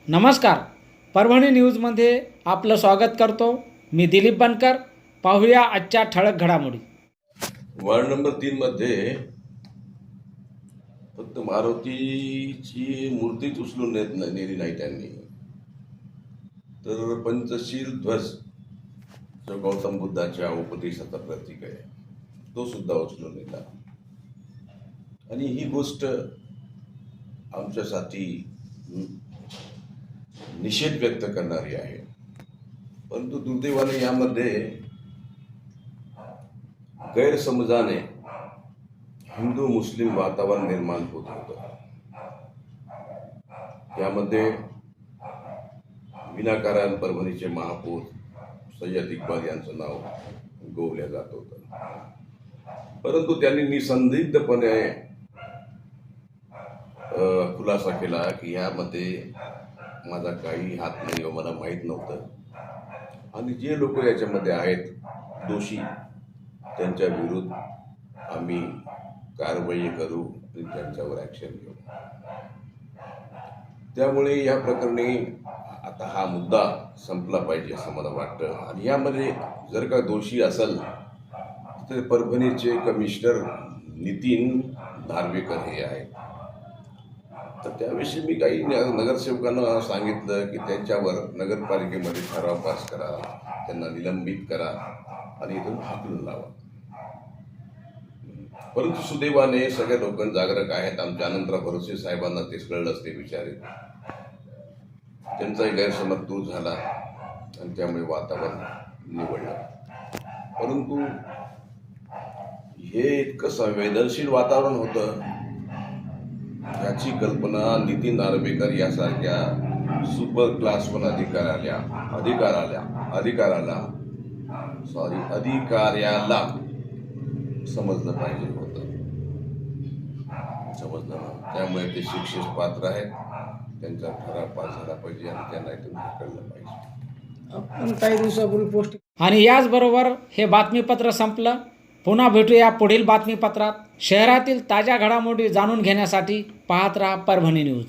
नमस्कार, परभणी न्यूजमध्ये आपलं स्वागत करतो. मी दिलीप बनकर. पाहूया आजच्या ठळक घडामोडी. वार्ड नंबर 3 मध्ये फक्त मारुतीची मूर्तीच उचलून नेली नाही त्यांनी, तर पंचशील ध्वज जो गौतम बुद्धाच्या उपदेशाचा प्रतीक आहे तो सुद्धा उचलून नेला. आणि ही गोष्ट आमच्यासाठी निषेध व्यक्त करणारी आहे. परंतु दुर्दैवाने यामध्ये गैरसमजाने हिंदू मुस्लिम वातावरण निर्माण होत होतं. यामध्ये विनाकारण परभणीचे महापौर सय्यद इक्बाल यांचं नाव गोवल्या जात होतं. परंतु त्यांनी निसंदिग्धपणे खुलासा केला की यामध्ये माझा काही हात नाही व मला माहीत नव्हतं, आणि जे लोक याच्यामध्ये आहेत दोषी त्यांच्या विरुद्ध आम्ही कारवाई करू आणि त्यांच्यावर ॲक्शन घेऊ. त्यामुळे या प्रकरणी आता हा मुद्दा संपला पाहिजे असं मला वाटतं. आणि यामध्ये जर का दोषी असेल तर परभणीचे कमिशनर नितीन नार्वेकर हे आहेत. तर त्याविषयी मी काही नगरसेवकांना सांगितलं की त्यांच्यावर नगरपालिकेमध्ये ठराव पास करा, त्यांना निलंबित करा आणि इथून हाकलून लावा. परंतु सुदैवाने सगळे लोक जागरूक आहेत. आमच्या अनंतराव भरोसे साहेबांना ते कळलंच, ते विचारे त्यांचाही गैरसमज दूर झाला आणि त्यामुळे वातावरण निवडलं. परंतु हे इतकं संवेदनशील वातावरण होतं याची कल्पना नितीन नार्वेकर यासारख्या सुपर क्लास वन अधिकाऱ्याला समजलं पाहिजे होतं. समजलं ना. त्यामुळे ते शिक्षेस पात्र आहेत. त्यांचा ठराव पास झाला पाहिजे आणि त्यांना इथून ढकललं पाहिजे. आपण काही दिवसापूर्वी पोस्ट आणि याचबरोबर हे बातमीपत्र संपलं. पुन्हा भेटूया पुढील बातमीपत्रात. शहरातील ताज्या घडामोडी जाणून घेण्यासाठी पाहत राहा परभणी न्यूज.